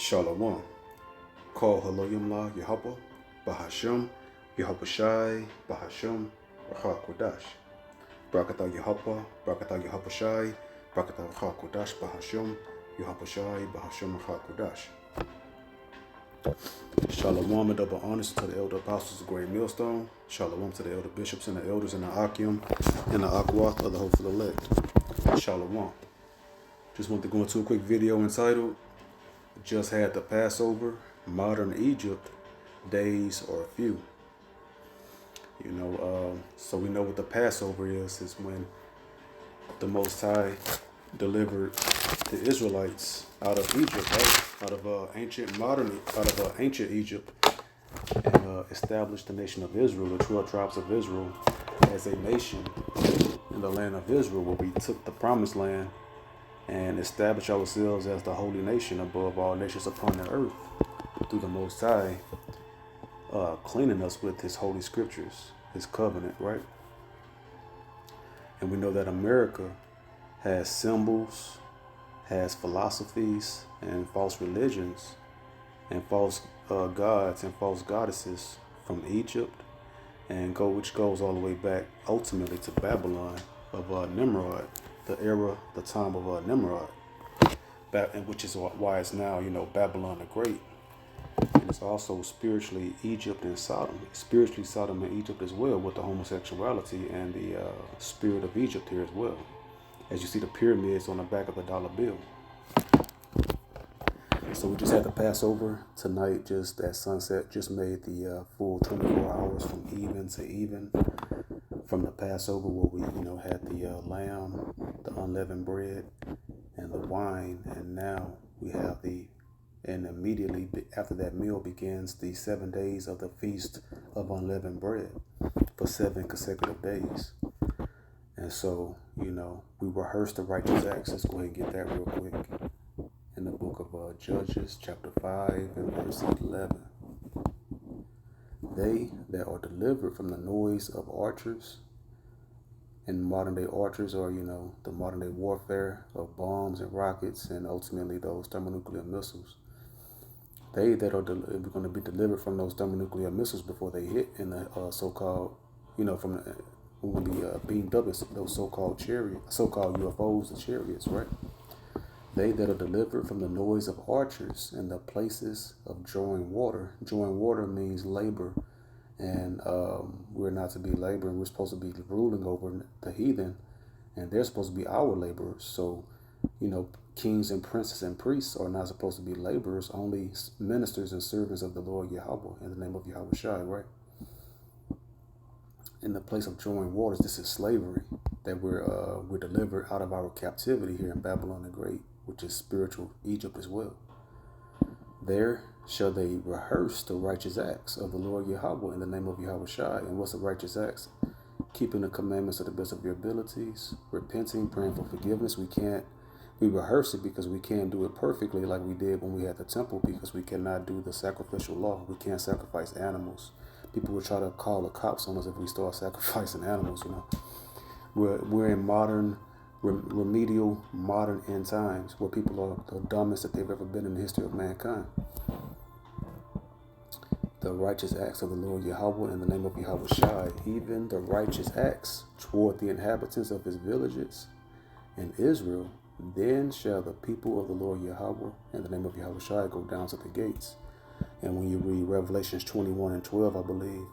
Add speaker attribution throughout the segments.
Speaker 1: Shalom. Call Haloyim La Yahweh, Bahashim, Yahweh Shai, Bahashim, Racha Kodash. Brakatah Yahweh, Brakatah Yahweh Shai, Brakatah Racha Kodash, Bahashim, Yahweh Shai, Bahashim, Racha Kodash. Shalom and double honors to the elder apostles of Great Millstone. Shalom to the elder bishops and the elders in the Akim and the Akwath of the hopeful elect. Shalom. Just want to go into a quick video entitled, Just Had the Passover, Modern Egypt, Days or Few. So we know what the Passover is when the Most High delivered the Israelites out of Egypt, right? Out of ancient Egypt, and established the nation of Israel, the 12 tribes of Israel, as a nation in the land of Israel, where we took the promised land and established ourselves as the holy nation above all nations upon the earth through the Most High, cleaning us with His holy scriptures, His covenant, right? And we know that America has symbols, has philosophies and false religions and false gods and false goddesses from Egypt, and which goes all the way back ultimately to Babylon of Nimrod, the time of Nimrod, and which is why it's now, Babylon the Great. And it's also spiritually Egypt and Sodom, spiritually Sodom and Egypt as well, with the homosexuality and the spirit of Egypt here as well, as you see the pyramids on the back of the dollar bill. So we just had the Passover tonight, just at sunset, just made the full 24 hours from even to even from the Passover, where we, had the lamb, the unleavened bread, and the wine. And now we have and immediately after that meal begins the 7 days of the Feast of Unleavened Bread for 7 consecutive days. And so, we rehearse the righteous acts. Let's go ahead and get that real quick. In the book of Judges, chapter 5 and verse 11. They that are delivered from the noise of archers, and modern day archers are, the modern day warfare of bombs and rockets and ultimately those thermonuclear missiles. They that are going to be delivered from those thermonuclear missiles before they hit in the so-called, from when we beamed up in those so-called UFOs, the chariots, right? They that are delivered from the noise of archers and the places of drawing water. Drawing water means labor, and we're not to be laboring. We're supposed to be ruling over the heathen, and they're supposed to be our laborers. So, kings and princes and priests are not supposed to be laborers, only ministers and servants of the Lord Yahweh, in the name of Yahweh Shai, right? In the place of drawing waters, this is slavery, that we're delivered out of our captivity here in Babylon the Great, which is spiritual Egypt as well. There shall they rehearse the righteous acts of the Lord Yahweh in the name of Yahweh Shai. And what's the righteous acts? Keeping the commandments to the best of your abilities, repenting, praying for forgiveness. We rehearse it because we can't do it perfectly like we did when we had the temple, because we cannot do the sacrificial law. We can't sacrifice animals. People will try to call the cops on us if we start sacrificing animals, We're in remedial modern end times, where people are the dumbest that they've ever been in the history of mankind. The righteous acts of the Lord Yahweh in the name of Yahweh Shai, even the righteous acts toward the inhabitants of his villages in Israel. Then shall the people of the Lord Yahweh in the name of Yahweh Shai go down to the gates. And when you read Revelations 21 and 12, I believe,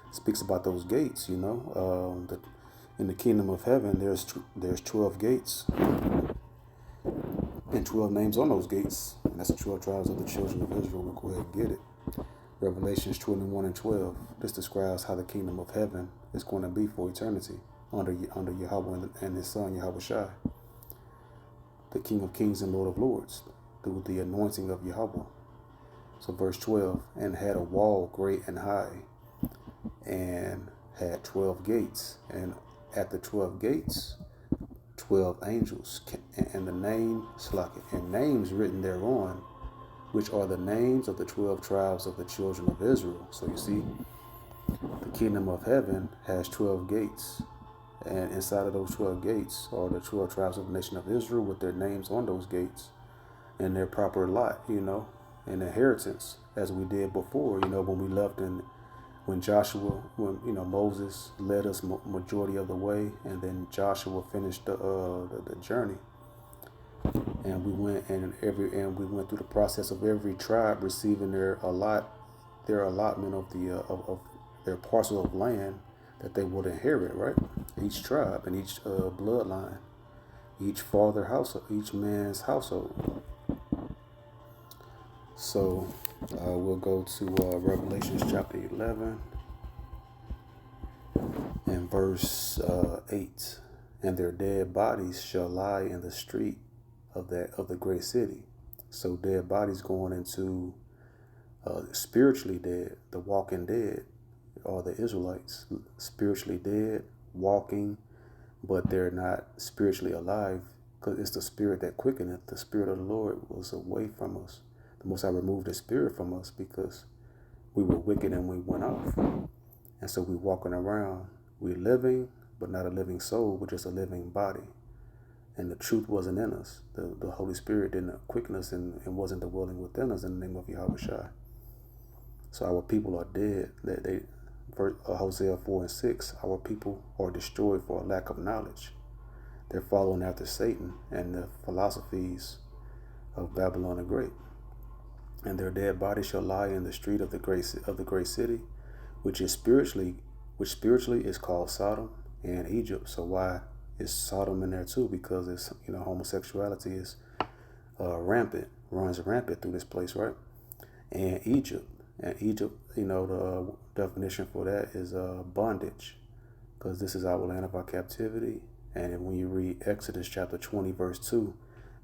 Speaker 1: it speaks about those gates, in the kingdom of heaven, there's 12 gates and 12 names on those gates. And that's the 12 tribes of the children of Israel. We'll go ahead and get it. Revelations 21 and 12. This describes how the kingdom of heaven is going to be for eternity under Yahweh and his son, Yahweh Shai, the King of kings and Lord of lords, through the anointing of Yahweh. So verse 12, and had a wall great and high, and had 12 gates, and at the 12 gates, 12 angels, and the names written thereon, which are the names of the 12 tribes of the children of Israel. So you see, the kingdom of heaven has 12 gates, and inside of those 12 gates are the 12 tribes of the nation of Israel with their names on those gates and their proper lot, an inheritance as we did before. When we left and when Joshua, when Moses led us majority of the way, and then Joshua finished the journey, and we went through the process of every tribe receiving their allotment of of their parcel of land that they would inherit, right? Each tribe and each bloodline, each father household, each man's household. So we'll go to Revelations chapter 11 and verse 8. And their dead bodies shall lie in the street of the great city. So dead bodies going into spiritually dead, the walking dead, are the Israelites, spiritually dead, walking, but they're not spiritually alive, because it's the spirit that quickeneth. The spirit of the Lord was away from us. The Most High removed the spirit from us because we were wicked and we went off. And so we walking around, we living, but not a living soul, but just a living body. And the truth wasn't in us. The Holy Spirit didn't quicken us and wasn't dwelling within us in the name of Yahweh. So our people are dead. Hosea 4 and 6, our people are destroyed for a lack of knowledge. They're following after Satan and the philosophies of Babylon the Great. And their dead bodies shall lie in the street of the great city, which spiritually is called Sodom and Egypt. So why is Sodom in there too? Because it's homosexuality is runs rampant through this place, right? And Egypt, the definition for that is bondage, because this is our land of our captivity. And when you read Exodus chapter 20 verse 2,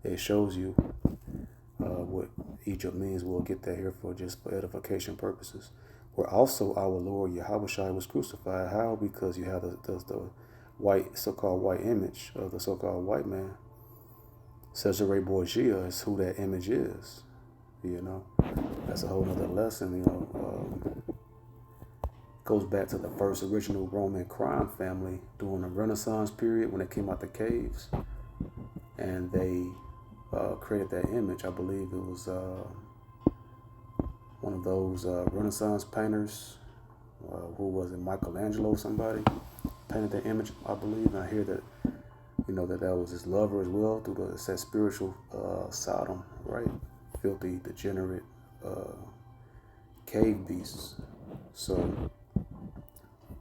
Speaker 1: it shows you what Egypt means. We'll get that here for edification purposes. Where also our Lord Yahweh was crucified. How? Because you have the white, so-called white image of the so-called white man. Cesare Borgia is who that image is. That's a whole other lesson. Goes back to the first original Roman crime family during the Renaissance period when they came out the caves, and they created that image. I believe it was one of those Renaissance painters. Who was it? Michelangelo or somebody painted that image, I believe. And I hear that that was his lover as well, through that spiritual Sodom, right? Filthy, degenerate cave beasts. So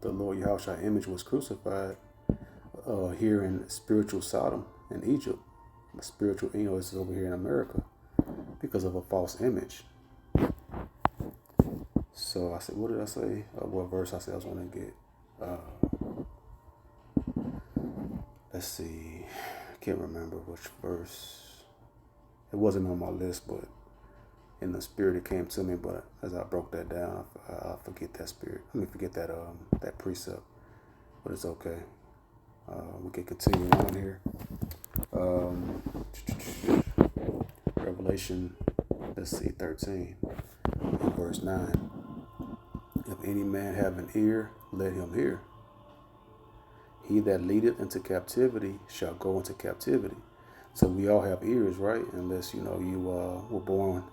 Speaker 1: the Lord Yahushua image was crucified here in spiritual Sodom in Egypt. Spiritual, it's over here in America because of a false image. So I said, what did I say? What verse I said I was going to get? Let's see. I can't remember which verse. It wasn't on my list, but in the spirit it came to me. But as I broke that down, I forget that spirit. Forget that precept. But it's okay. We can continue on here. Revelation, 13, verse 9. If any man have an ear, let him hear. He that leadeth into captivity shall go into captivity. So we all have ears, right? Unless you were born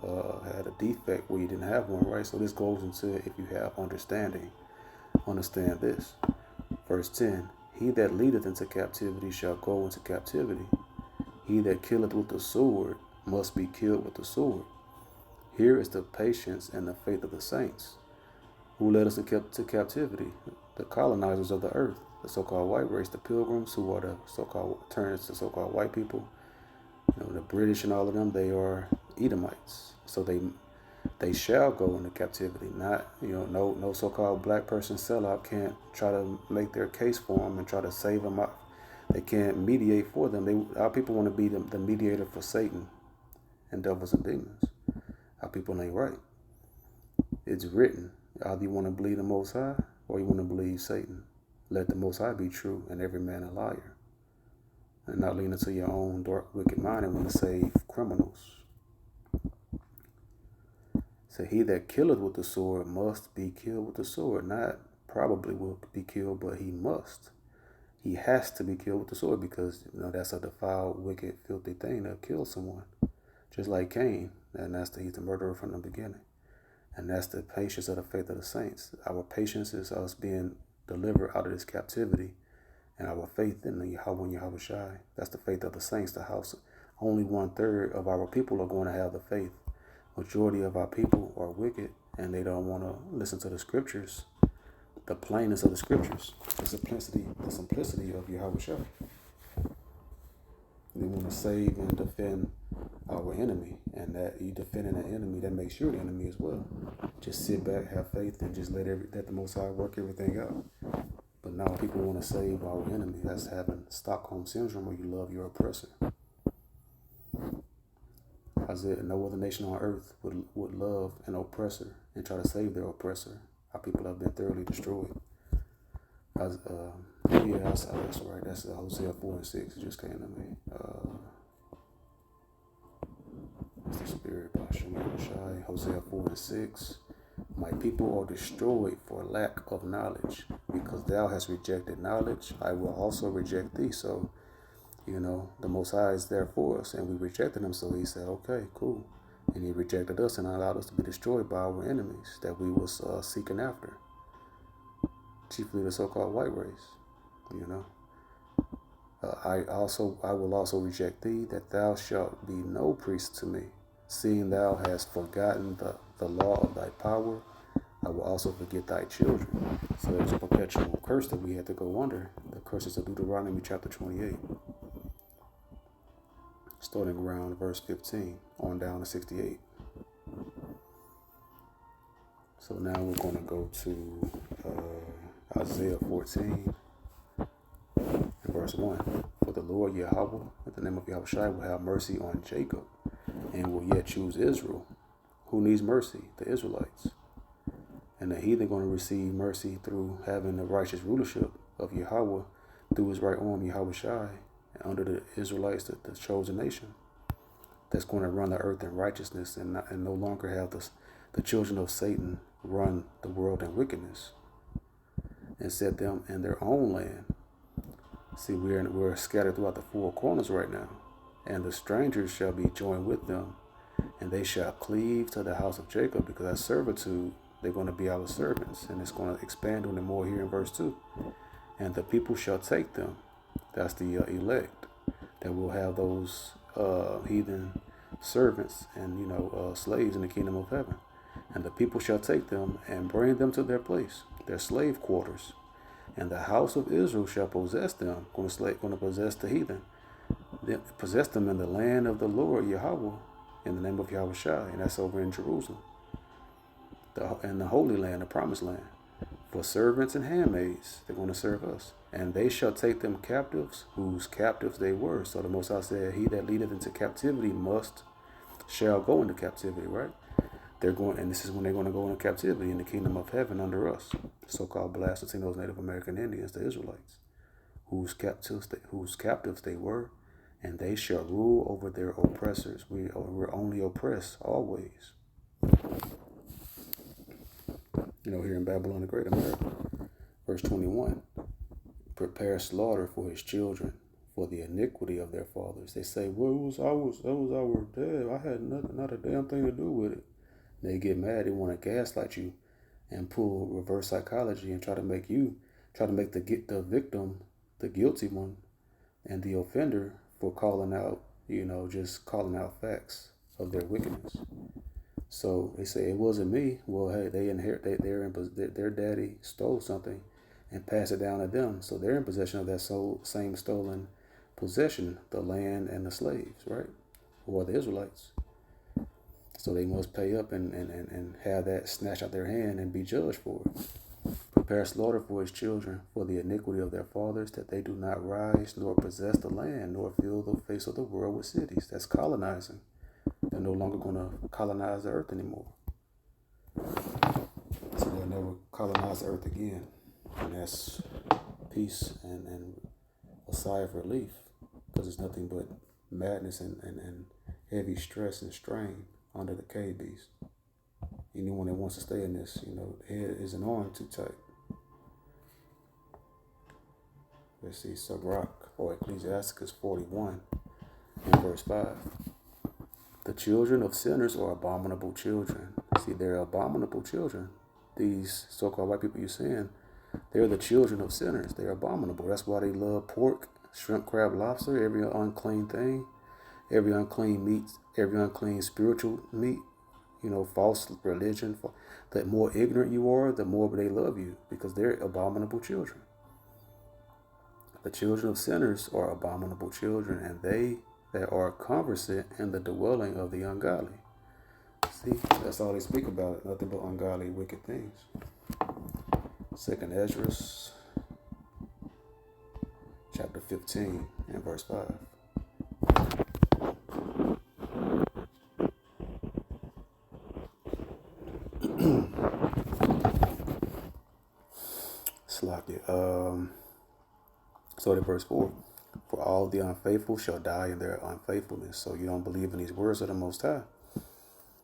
Speaker 1: had a defect where you didn't have one, right? So this goes into if you have understanding. Understand this. Verse 10. He that leadeth into captivity shall go into captivity. He that killeth with the sword must be killed with the sword. Here is the patience and the faith of the saints. Who led us to captivity? The colonizers of the earth, the so-called white race, the pilgrims, who are the so-called turned to so-called white people. The British and all of them, they are Edomites. So they shall go into captivity. Not, no so-called black person sellout can't try to make their case for them and try to save them out. They can't mediate for them. Our people want to be the mediator for Satan and devils and demons. Our people ain't right. It's written. Either you want to believe the Most High or you want to believe Satan. Let the Most High be true and every man a liar. And not lean into your own dark, wicked mind and want to save criminals. So he that killeth with the sword must be killed with the sword. Not probably will be killed, but he must. He has to be killed with the sword because that's a defiled, wicked, filthy thing to kill someone. just like Cain, and he's the murderer from the beginning. And that's the patience of the faith of the saints. Our patience is us being delivered out of this captivity, and our faith in the Yahweh and Yahweh Shai. That's the faith of the saints, the house. Only 1/3 of our people are going to have the faith. Majority of our people are wicked, and they don't want to listen to the scriptures, the plainness of the scriptures, the simplicity of Yahweh Shai. They want to save and defend our enemy, and that you defending an enemy, that makes you the enemy as well. Just sit back, have faith, and just let the Most High work everything out. But now people want to save our enemy. That's having Stockholm syndrome, where you love your oppressor. Isaiah, no other nation on earth would love an oppressor and try to save their oppressor. Our people have been thoroughly destroyed. That's right. That's Hosea 4:6. It just came to me. It's the spirit by Shemaiah Shai. Hosea 4:6. My people are destroyed for lack of knowledge. Because thou hast rejected knowledge, I will also reject thee. So, the Most High is there for us, and we rejected him. So he said, okay, cool. And he rejected us and allowed us to be destroyed by our enemies that we was seeking after. Chiefly the so-called white race, I will also reject thee, that thou shalt be no priest to me. Seeing thou hast forgotten the law of thy power, I will also forget thy children. So there's a perpetual curse that we had to go under. The curses of Deuteronomy chapter 28. Starting around verse 15 on down to 68. So now we're going to go to Isaiah 14 and verse 1. For the Lord Yahweh, in the name of Yahweh Shai, will have mercy on Jacob and will yet choose Israel. Who needs mercy? The Israelites. And the heathen going to receive mercy through having the righteous rulership of Yahweh through his right arm, Yahweh Shai, and under the Israelites, the chosen nation. That's going to run the earth in righteousness and no longer have the children of Satan run the world in wickedness and set them in their own land. See, we're scattered throughout the four corners right now, and the strangers shall be joined with them, and they shall cleave to the house of Jacob, because that servitude, they're going to be our servants, and it's going to expand on it more here in verse 2. And the people shall take them. That's the elect, that will have those heathen servants and slaves in the kingdom of heaven. And the people shall take them and bring them to their place, their slave quarters. And the house of Israel shall possess them, going to possess the heathen, possess them in the land of the Lord Yahweh, in the name of Yahweh Shai, and that's over in Jerusalem, in the Holy Land, the Promised Land. For servants and handmaids, they're going to serve us. And they shall take them captives, whose captives they were. So the Most High said, he that leadeth into captivity shall go into captivity, right? And this is when they're going to go into captivity in the kingdom of heaven under us, the so-called Black Latinos, Native American Indians, the Israelites, whose captives they were, and they shall rule over their oppressors. We're only oppressed always. Here in Babylon the Great, America. Verse 21, prepare slaughter for his children, for the iniquity of their fathers. They say, well, that was our dad. I had not a damn thing to do with it. They get mad. They want to gaslight you and pull reverse psychology and try to make the victim, the guilty one, and the offender for calling out, just calling out facts of their wickedness. So they say it wasn't me. Well, hey, they inherit their daddy stole something and passed it down to them. So they're in possession of that same stolen possession, the land and the slaves, right? Who are the Israelites. So they must pay up and have that snatched out their hand and be judged for it. Prepare slaughter for his children, for the iniquity of their fathers, that they do not rise nor possess the land, nor fill the face of the world with cities. That's colonizing. They're no longer going to colonize the earth anymore. So they'll never colonize the earth again. And that's peace and a sigh of relief, because it's nothing but madness and heavy stress and strain under the cave beast. Anyone that wants to stay in this, the head isn't on too tight. Let's see, Sirach or Ecclesiasticus 41 and verse 5. The children of sinners are abominable children. See, they're abominable children. These so-called white people you're saying, they're the children of sinners. They're abominable. That's why they love pork, shrimp, crab, lobster, every unclean thing, every unclean meat, every unclean spiritual meat, false religion. The more ignorant you are, the more they love you because they're abominable children. The children of sinners are abominable children, and they that are conversant in the dwelling of the ungodly. See, that's all they speak about, nothing but ungodly, wicked things. Second Ezra, chapter 15 and verse 5. So to verse 4. For all the unfaithful shall die in their unfaithfulness. So you don't believe in these words of the Most High,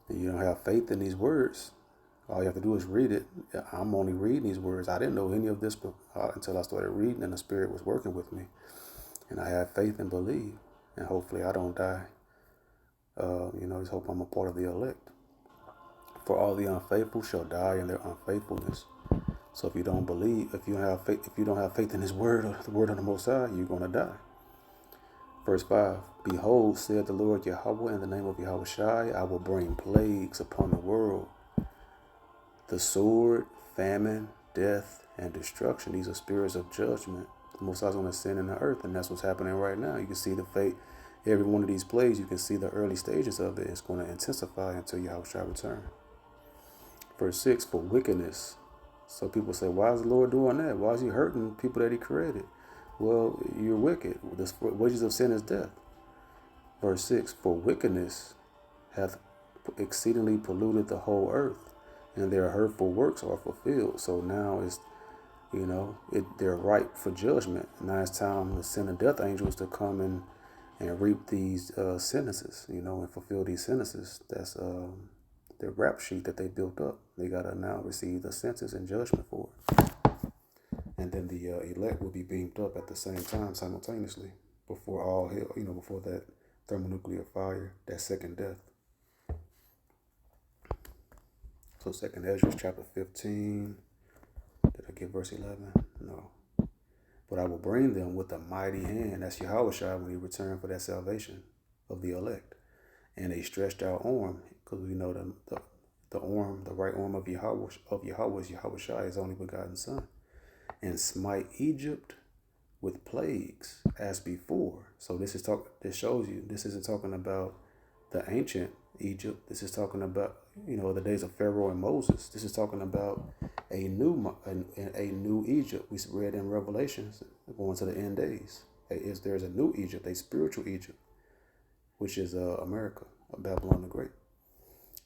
Speaker 1: and you don't have faith in these words. All you have to do is read it. I'm only reading these words. I didn't know any of this until I started reading, and the Spirit was working with me. And I have faith and believe. And hopefully I don't die. Just hope I'm a part of the elect. For all the unfaithful shall die in their unfaithfulness. So if you don't believe, if you don't have faith in His word, or the word of the Most High, you're going to die. Verse 5, Behold, said the Lord Yahweh, in the name of Yahweh Shai, I will bring plagues upon the world. The sword, famine, death, and destruction. These are spirits of judgment. The Most High is going to send in the earth, and that's what's happening right now. You can see the fate. Every one of these plagues, you can see the early stages of it. It's going to intensify until Yahweh Shai return. Verse 6, for wickedness. So people say, why is the Lord doing that? Why is He hurting people that He created? Well, you're wicked. The wages of sin is death. Verse 6, for wickedness hath exceedingly polluted the whole earth, and their hurtful works are fulfilled. So now it's, they're ripe for judgment. Now it's time to send the death angels to come and reap these sentences, and fulfill these sentences. That's the rap sheet that they built up. They got to now receive the sentence and judgment for it. And then the elect will be beamed up at the same time simultaneously before all hell, before that thermonuclear fire, that second death. So Second Ezra chapter 15. Did I get verse 11? No. But I will bring them with a mighty hand. That's Yahweh Shai when He returned for that salvation of the elect. And a stretched out arm, because we know the arm, the right arm of Yahweh is Yahweh Shai, His only begotten Son, and smite Egypt with plagues as before. So this shows you this isn't talking about the ancient Egypt. This is talking about the days of Pharaoh and Moses. This is talking about a new Egypt. We read in Revelations going to the end days. There's a new Egypt, a spiritual Egypt, which is America, Babylon the Great,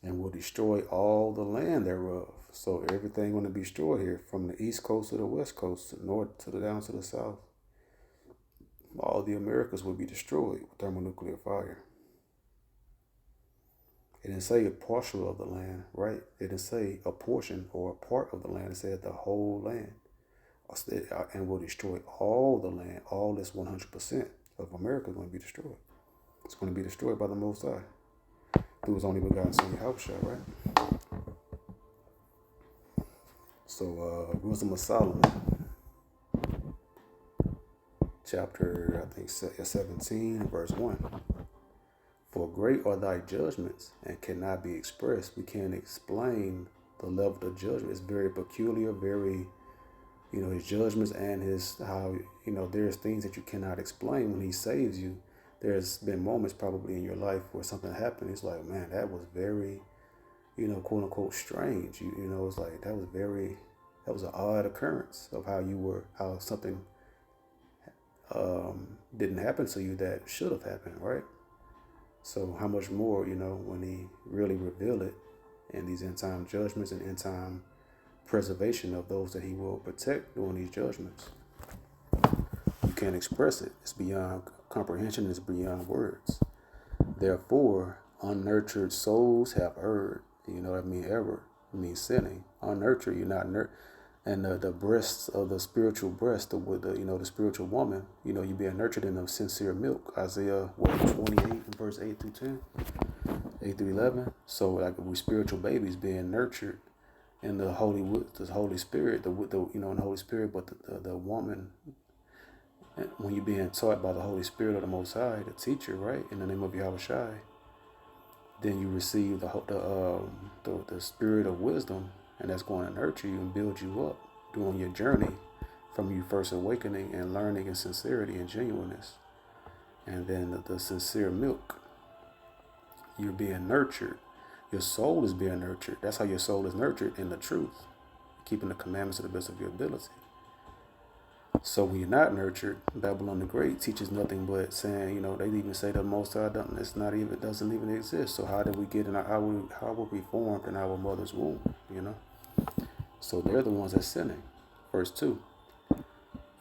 Speaker 1: and will destroy all the land thereof. So everything going to be destroyed here, from the east coast to the west coast, to the north to the down to the south. All the Americas will be destroyed with thermonuclear fire. It didn't say a partial of the land, right? It didn't say a portion or a part of the land. It said the whole land, and will destroy all the land. All this 100% of America is going to be destroyed. It's going to be destroyed by the Most High through His only begotten Son, Yahweh Shai, right? So, Wisdom of Solomon, chapter, 17, verse 1. For great are thy judgments and cannot be expressed. We can't explain the level of judgment. It's very peculiar, very, His judgments and how, there's things that you cannot explain when He saves you. There's been moments probably in your life where something happened. It's like, man, that was very, quote unquote, strange. It's like that was an odd occurrence of how something didn't happen to you that should have happened, right? So how much more, when He really reveal it in these end time judgments and end time preservation of those that He will protect during these judgments. You can't express it. It's beyond comprehension. It's beyond words. Therefore, unnurtured souls have erred. Error. It means sinning. Unnurtured, you're not nurtured. And the breasts of the spiritual breast, the spiritual woman, you're being nurtured in the sincere milk. Isaiah 28 and verse 8 through 10. 8 through 11. So like we spiritual babies being nurtured in the Holy Spirit, in the Holy Spirit, but the woman, when you're being taught by the Holy Spirit of the Most High, the teacher, right, in the name of Yahweh Shai, then you receive the spirit of wisdom, and that's going to nurture you and build you up during your journey from you first awakening and learning in sincerity and genuineness. And then the sincere milk, you're being nurtured. Your soul is being nurtured. That's how your soul is nurtured in the truth, keeping the commandments to the best of your ability. So when you're not nurtured, Babylon the Great teaches nothing but saying, they even say the Most High doesn't even exist. So how did we get in how were we formed in our mother's womb? So they're the ones that's sinning. Verse 2.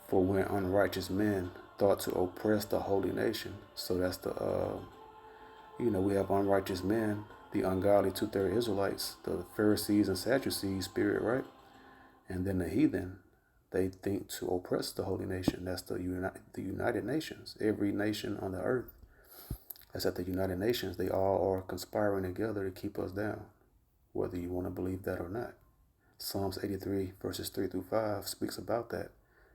Speaker 1: For when unrighteous men thought to oppress the holy nation. So that's we have unrighteous men, the ungodly 2/3 Israelites, the Pharisees and Sadducees spirit, right? And then the heathen, they think to oppress the holy nation. That's the United Nations. Every nation on the earth that's at the United Nations, they all are conspiring together to keep us down, whether you want to believe that or not. Psalms 83 verses 3 through 5 speaks about that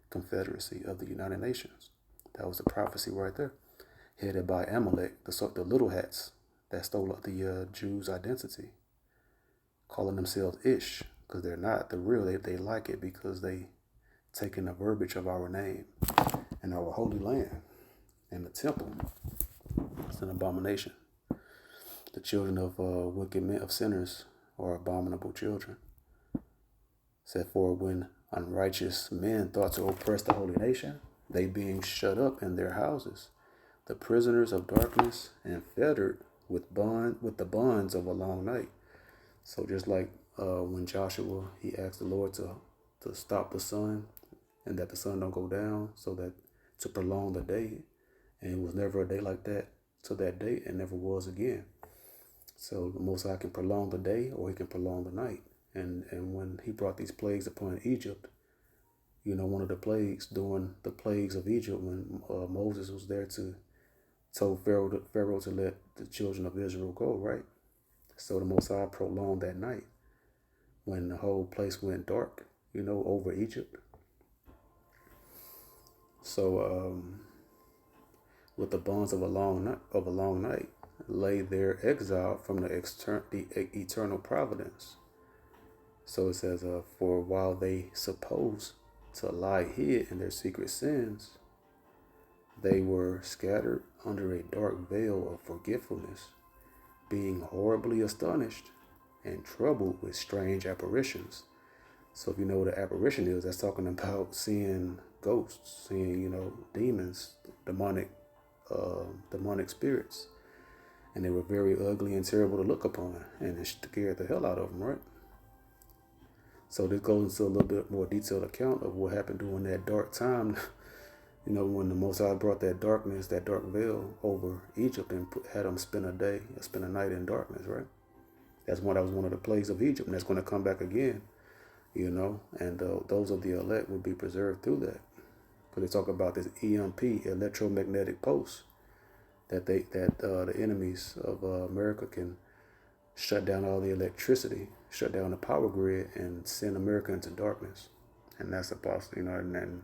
Speaker 1: confederacy of the United Nations. That was the prophecy right there, headed by Amalek, the little hats that stole the Jews' identity, calling themselves Ish, because they're not the real. They like it because they taking the verbiage of our name and our holy land and the temple. It's an abomination. The children of wicked men, of sinners, are abominable children. Said, for when unrighteous men thought to oppress the holy nation, they being shut up in their houses, the prisoners of darkness, and fettered with the bonds of a long night. So just like when Joshua, he asked the Lord to stop the sun and that the sun don't go down, so that to prolong the day, and it was never a day like that to that day, and never was again. So the Most High can prolong the day, or he can prolong the night. And when he brought these plagues upon Egypt, one of the plagues during the plagues of Egypt, when Moses was there to told Pharaoh to let the children of Israel go, right? So the Most High prolonged that night when the whole place went dark, over Egypt. So with the bonds of a long night, lay there exiled from the eternal providence. So it says, for while they suppose to lie hid in their secret sins, they were scattered under a dark veil of forgetfulness, being horribly astonished and troubled with strange apparitions. So if you know what an apparition is, that's talking about seeing ghosts, seeing, demons, demonic spirits. And they were very ugly and terrible to look upon, and it scared the hell out of them, right? So this goes into a little bit more detailed account of what happened during that dark time, when the Most High brought that darkness, that dark veil over Egypt, and had them spend a night in darkness, right? That was one of the plagues of Egypt, and that's going to come back again, and those of the elect will be preserved through that. Because they talk about this EMP, electromagnetic pulse, that the enemies of America can shut down all the electricity, shut down the power grid, and send America into darkness. And that's a possibility, and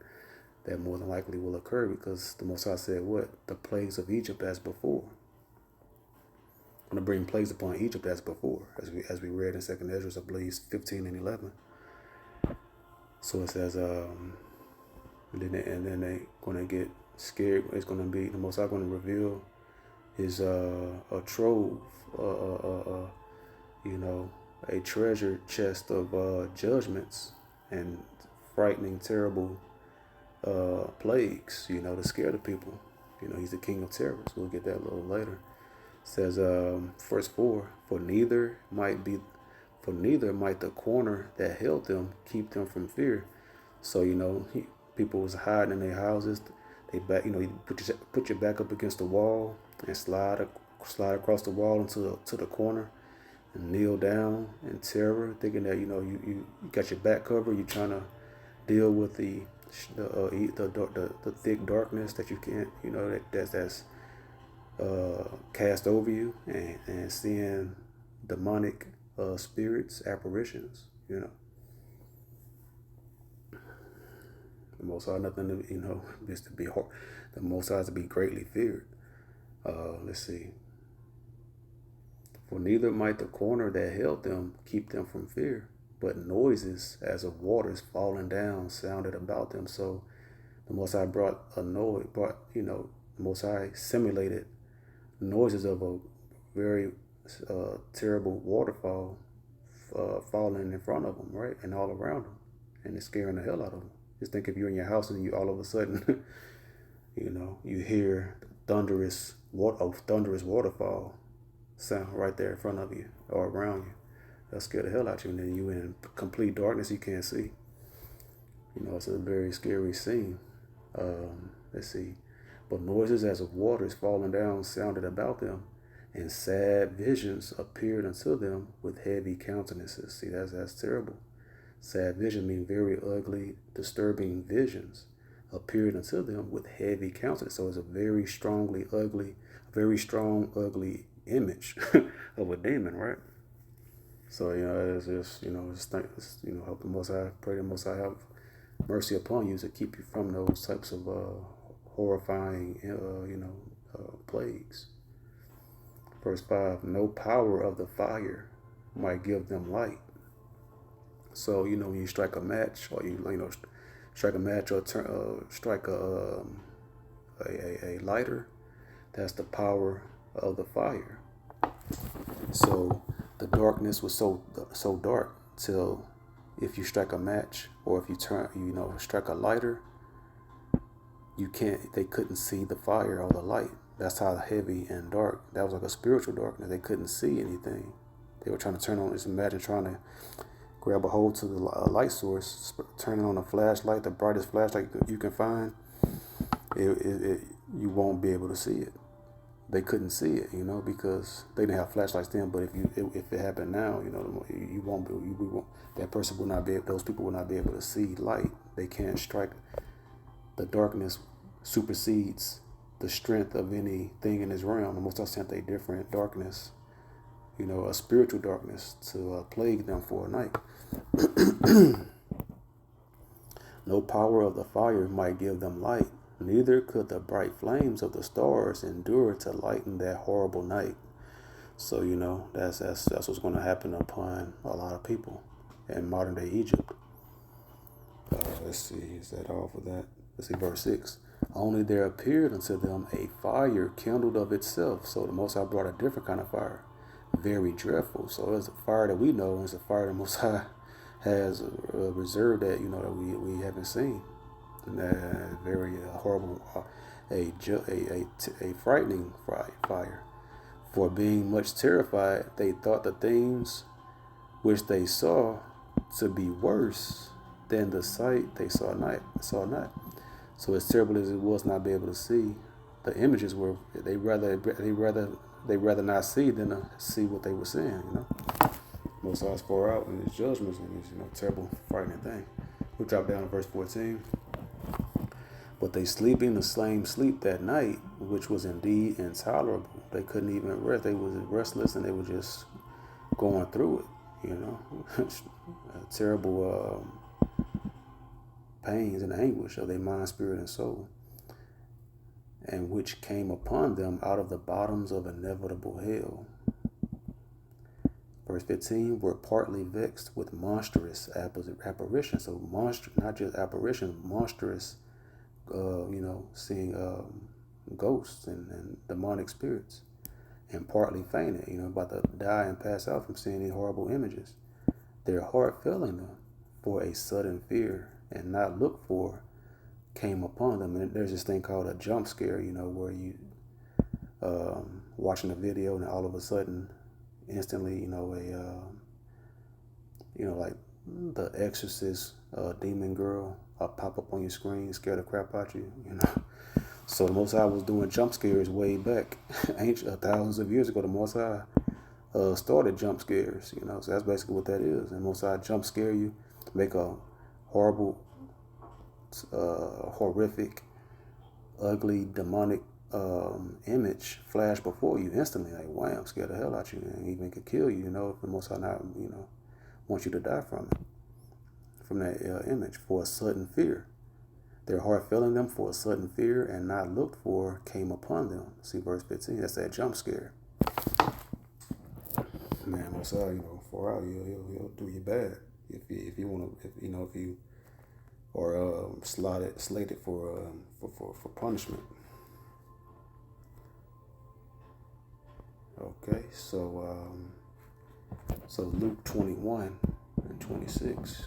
Speaker 1: that more than likely will occur, because the Most High said, what? The plagues of Egypt as before. I'm going to bring plagues upon Egypt as before, as we read in 2nd Ezra, I believe, 15 and 11. So it says, and then they're going to get scared. It's going to be, the Most High going to reveal his a trove, a treasure chest of judgments and frightening, terrible plagues, to scare the people. He's the king of terrors. We'll get that a little later. It says, verse 4, for neither might the corner that held them keep them from fear. So, people was hiding in their houses. They back, you put your back up against the wall and slide across the wall to the corner and kneel down in terror, thinking that, you got your back covered. You're trying to deal with the thick darkness that you can't, that's cast over you, and seeing demonic spirits, apparitions. The Most High, nothing to, is to be the Most High is to be greatly feared. Let's see. For neither might the corner that held them keep them from fear, but noises as of waters falling down sounded about them. So the Most High the Most High simulated noises of a very terrible waterfall falling in front of them, right, and all around them, and it's scaring the hell out of them. Just think if you're in your house and you all of a sudden, you hear thunderous waterfall sound right there in front of you or around you. That'll scare the hell out of you, and then you in complete darkness, you can't see. It's a very scary scene. Let's see. But noises as of waters falling down sounded about them, and sad visions appeared unto them with heavy countenances. See, that's terrible. Sad vision means very ugly, disturbing visions appeared unto them with heavy countenance. So it's a very strong, ugly image of a demon, right? So, it's just, help the Most High, pray the Most High have mercy upon you to keep you from those types of horrifying, plagues. Verse 5, no power of the fire might give them light. So, when you strike a match, or strike a match, or strike a lighter, that's the power of the fire. So the darkness was so dark till if you strike a match, or if you strike a lighter, they couldn't see the fire or the light. That's how heavy and dark. That was like a spiritual darkness. They couldn't see anything. They were trying to turn on. Just imagine trying to grab a hold to the light source, turning on a flashlight, the brightest flashlight you can find. You won't be able to see it. They couldn't see it, because they didn't have flashlights then. But if it happened now, you won't be. That person will not be. Those people will not be able to see light. They can't strike. The darkness supersedes the strength of anything in this realm. The Most High sent a different darkness, a spiritual darkness to plague them for a night. No power of the fire might give them light, neither could the bright flames of the stars endure to lighten that horrible night. So, that's what's going to happen upon a lot of people in modern day Egypt. Let's see, is that all for that? Let's see, verse 6. Only there appeared unto them a fire kindled of itself. So the Most High brought a different kind of fire, very dreadful. So it's a fire that we know, it's a fire the Most High has reserved that that we haven't seen. And very horrible, a frightening fire. For being much terrified, they thought the things which they saw to be worse than the sight they saw not. So as terrible as it was not be able to see, the images were they rather not see than to see what they were seeing. Most High's far out in his judgments and his terrible, frightening thing. We'll drop down to verse 14. But they sleeping the same sleep that night, which was indeed intolerable. They couldn't even rest. They was restless and they were just going through it. Terrible pains and anguish of their mind, spirit, and soul, and which came upon them out of the bottoms of inevitable hell. Verse 15, were partly vexed with monstrous apparitions. So not just apparitions, monstrous, seeing ghosts and demonic spirits, and partly fainted, about to die and pass out from seeing these horrible images. Their heart failing them, for a sudden fear and not looked for came upon them. And there's this thing called a jump scare, where you watching a video and all of a sudden, instantly, like the Exorcist demon girl pop up on your screen, scare the crap out you, So the Most High was doing jump scares way back, thousands of years ago. The Most High started jump scares, So that's basically what that is. And Most High jump scare you, make a horrible, horrific, ugly, demonic image flash before you instantly, like wham, scare the hell out you, and even could kill you. If the Most High not, want you to die from it, from that image, for a sudden fear. Their heart failing them for a sudden fear and not looked for came upon them. See verse 15. That's that jump scare. Man, Most High, for out, he'll do you bad if you want to, if you are slated for punishment. Okay, so Luke 21 and 26.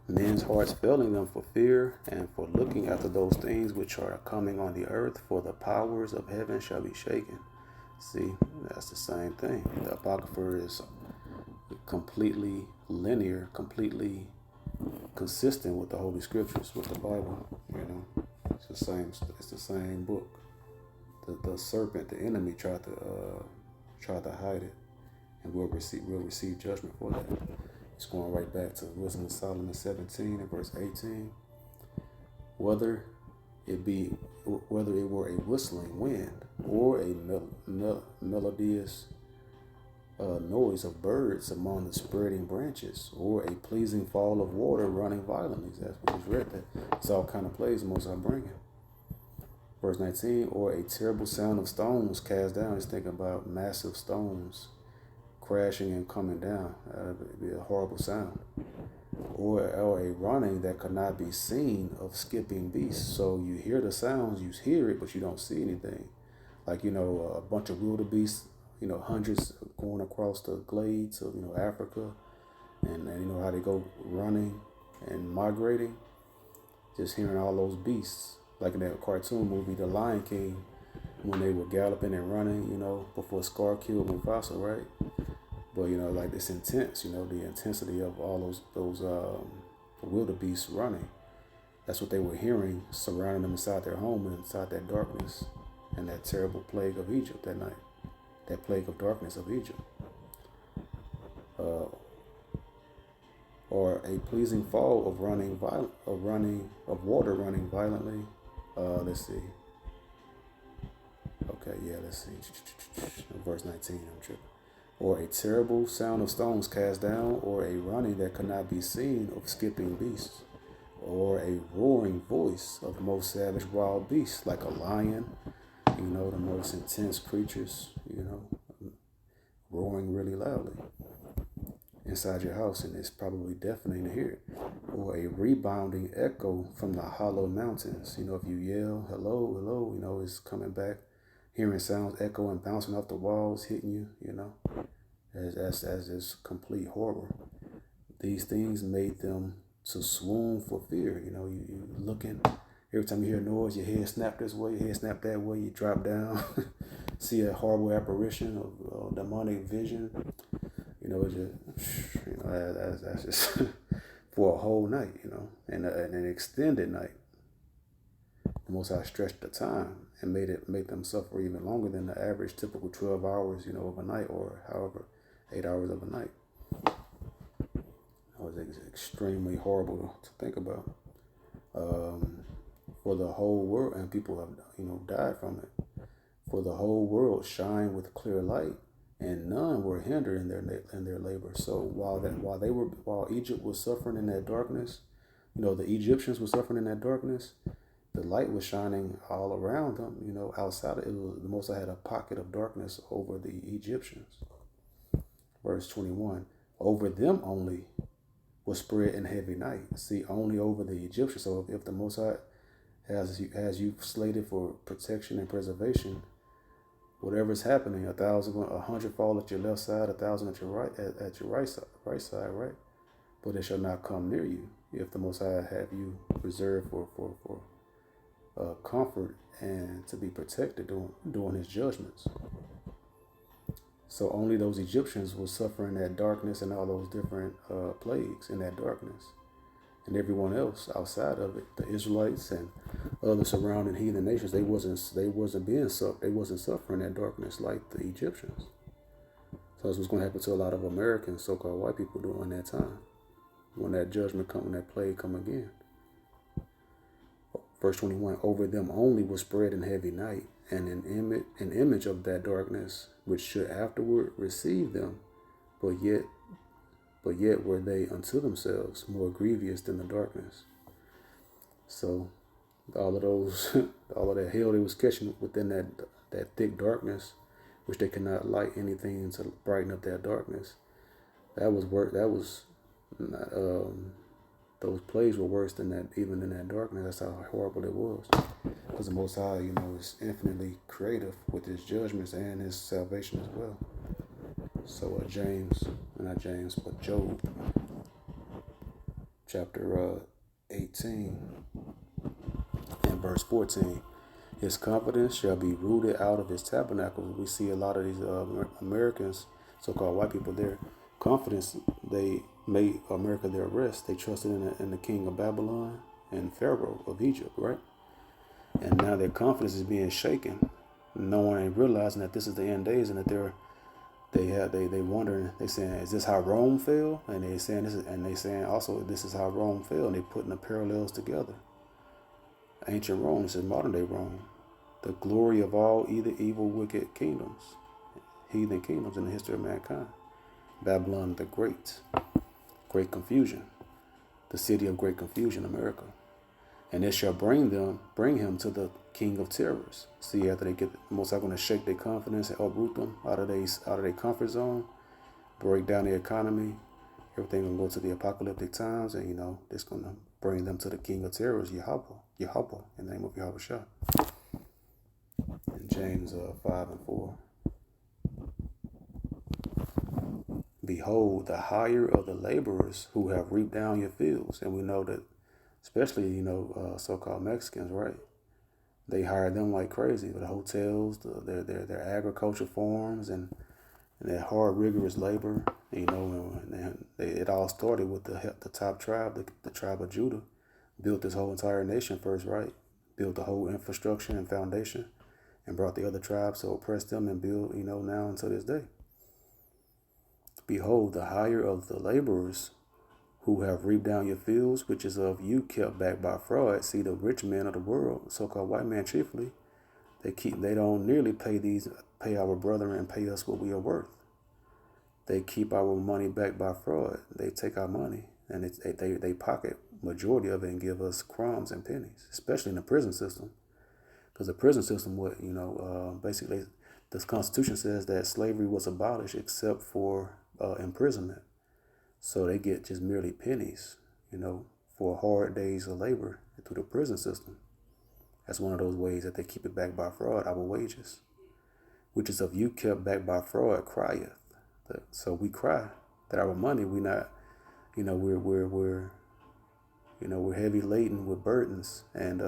Speaker 1: Men's hearts failing them for fear and for looking after those things which are coming on the earth, for the powers of heaven shall be shaken. See, that's the same thing. The Apocrypha is completely linear, completely consistent with the Holy Scriptures, with the Bible. It's the same. It's the same book. The serpent, the enemy, tried to hide it, and we'll receive judgment for that. It's going right back to Wisdom of Solomon 17 and verse 18. Whether it were a whistling wind or a melodious noise of birds among the spreading branches, or a pleasing fall of water running violently. That's what we read. That it's all kind of plays the Most High bringing. Verse 19, or a terrible sound of stones cast down. He's thinking about massive stones crashing and coming down. That would be a horrible sound. Or a running that could not be seen of skipping beasts. So you hear the sounds, you hear it, but you don't see anything. Like, a bunch of wildebeests, hundreds going across the glades of, Africa, and how they go running and migrating, just hearing all those beasts. Like in that cartoon movie, The Lion King, when they were galloping and running, before Scar killed Mufasa, right? But, like it's intense, the intensity of all those wildebeests running. That's what they were hearing, surrounding them inside their home and inside that darkness and that terrible plague of Egypt that night. That plague of darkness of Egypt. Or a pleasing fall of water running violently. Let's see. Okay, yeah, let's see. Verse 19, I'm tripping. Or a terrible sound of stones cast down, or a running that could not be seen of skipping beasts, or a roaring voice of the most savage wild beasts, like a lion, the most intense creatures, roaring really loudly inside your house, and it's probably deafening to hear it. Or a rebounding echo from the hollow mountains. If you yell, hello, hello, it's coming back, hearing sounds echoing, bouncing off the walls, hitting you, as this complete horror. These things made them to swoon for fear. You looking, every time you hear a noise, your head snap this way, your head snap that way, you drop down, see a horrible apparition of demonic vision. It's just, that's just for a whole night, and an extended night. The Most High stretched the time and made them suffer even longer than the average typical 12 hours, of a night, or however 8 hours of a night. That was extremely horrible to think about. For the whole world, and people have died from it. For the whole world shine with clear light, and none were hindered in their labor. So while Egypt was suffering in that darkness, the Egyptians were suffering in that darkness, the light was shining all around them. Outside of it, the Most High had a pocket of darkness over the Egyptians. Verse 21, over them only was spread in heavy night. See, only over the Egyptians. So if the Most High has you slated for protection and preservation, whatever's happening, 100 fall at your left side, 1,000 at your right side, right? But it shall not come near you, if the Most High have you reserved for comfort and to be protected during His judgments. So only those Egyptians were suffering that darkness and all those different plagues in that darkness. And everyone else outside of it, the Israelites and other surrounding heathen nations, they wasn't suffering that darkness like the Egyptians. So that's what's going to happen to a lot of American so-called white people during that time, when that judgment come, when that plague come again. Verse 21, over them only was spread in heavy night, and an image of that darkness, which should afterward receive them, but yet were they unto themselves more grievous than the darkness. So all of those, all of that hell they was catching within that thick darkness, which they could not light anything to brighten up that darkness. That was work. That was those plagues were worse than that, even in that darkness. That's how horrible it was. Because the Most High, is infinitely creative with His judgments and His salvation as well. So Job, chapter 18 and verse 14. His confidence shall be rooted out of his tabernacle. We see a lot of these Americans, so-called white people, their confidence, they made America their rest. They trusted in the king of Babylon and Pharaoh of Egypt, right? And now their confidence is being shaken. No one ain't realizing that this is the end days, and that they wondering. They saying, is this how Rome fell? And they saying this is, and they saying also this is how Rome fell. And they putting the parallels together. Ancient Rome, this is modern day Rome. The glory of all either evil, wicked kingdoms, heathen kingdoms in the history of mankind. Babylon the great confusion, the city of great confusion, America. And it shall bring him to the king of terrors. See, after they get, most are going to shake their confidence and uproot them out of their comfort zone, break down the economy. Everything gonna go to the apocalyptic times, and it's gonna bring them to the king of terrors, Yahweh, in the name of Yahweh Shah. In James 5:4. Behold, the hire of the laborers who have reaped down your fields. And we know that, especially, so-called Mexicans, right? They hire them like crazy. The hotels, their agriculture farms, and that hard, rigorous labor. And it all started with the top tribe, the tribe of Judah, built this whole entire nation first, right? Built the whole infrastructure and foundation, and brought the other tribes to oppress them and build, now until this day. Behold, the hire of the laborers who have reaped down your fields, which is of you kept back by fraud. See, the rich men of the world, so-called white man chiefly, they don't nearly pay our brethren and pay us what we are worth. They keep our money back by fraud. They take our money and they pocket majority of it and give us crumbs and pennies, especially in the prison system. Because the prison system, basically, the Constitution says that slavery was abolished except for imprisonment. So they get just merely pennies, for hard days of labor through the prison system. That's one of those ways that they keep it back by fraud, our wages, which is of you kept back by fraud, crieth. So we cry that our money, we not, we're heavy laden with burdens and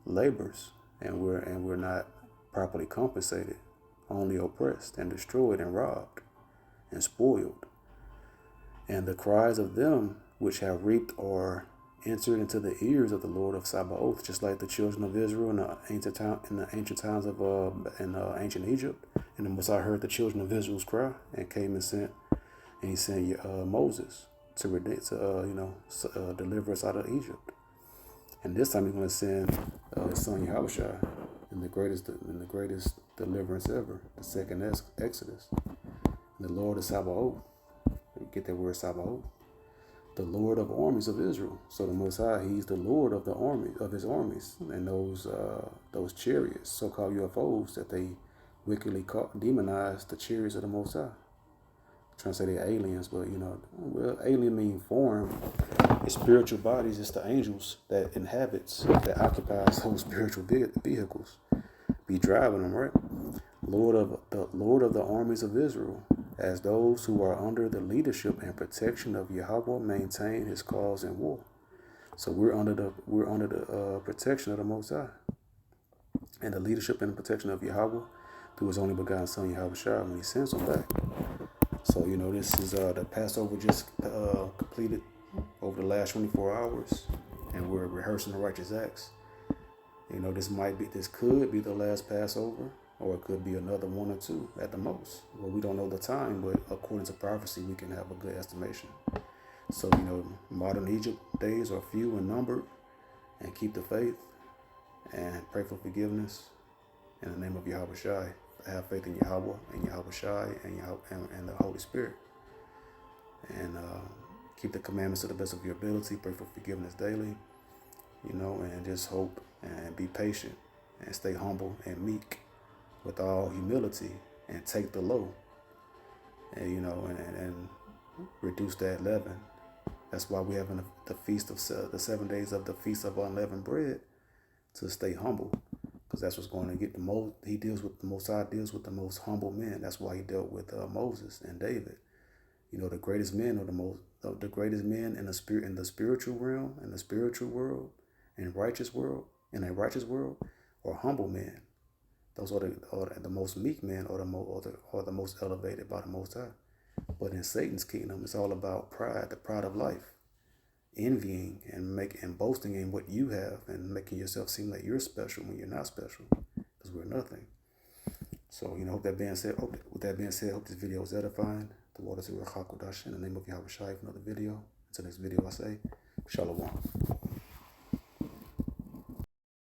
Speaker 1: labors, and we're not properly compensated, only oppressed and destroyed and robbed and spoiled. And the cries of them which have reaped are entered into the ears of the Lord of Sabaoth, just like the children of Israel in the ancient times of ancient Egypt. And the Messiah heard the children of Israel's cry and came and he sent Moses to deliver us out of Egypt. And this time he's going to send his son Yahushua in the greatest deliverance ever, the second Exodus. And the Lord of Sabaoth, you get that word Sabaoth, the Lord of armies of Israel. So the Most High, He's the Lord of the army of His armies, and those chariots, so-called UFOs, that they wickedly demonize the chariots of the Most High. Trying to say they're aliens, but alien mean foreign. It's spiritual bodies. It's the angels that occupies those spiritual vehicles. Be driving them, right? Lord of the armies of Israel, as those who are under the leadership and protection of Yahweh maintain His cause in war. So we're under the protection of the Most High, and the leadership and protection of Yahweh through His only begotten Son Yahweh Shah when He sends Him back. So this is the Passover just completed over the last 24 hours, and we're rehearsing the righteous acts. This could be the last Passover, or it could be another one or two at the most. Well, we don't know the time, but according to prophecy, we can have a good estimation. So, modern Egypt days are few and numbered, and keep the faith and pray for forgiveness in the name of Yahweh Shai. Have faith in Yahweh and Yahweh Shai and the Holy Spirit. And keep the commandments to the best of your ability. Pray for forgiveness daily, and just hope and be patient and stay humble and meek with all humility and take the low, and reduce that leaven. That's why we have the feast of the 7 days of the Feast of Unleavened Bread, to stay humble, because that's what's going to get the most. The Most High deals with the most humble men. That's why he dealt with Moses and David. The greatest men the greatest men in the spiritual realm, in the spiritual world, in a righteous world, are humble men. Those are the most meek men, or the most elevated by the Most High. But in Satan's kingdom, it's all about pride, the pride of life, envying and boasting in what you have, and making yourself seem like you're special when you're not special, because we're nothing. So, with that being said, hope this video was edifying. The waters of Hakodash, in the name of Yahweh Shai, for another video. Until next video, I say, Shalom.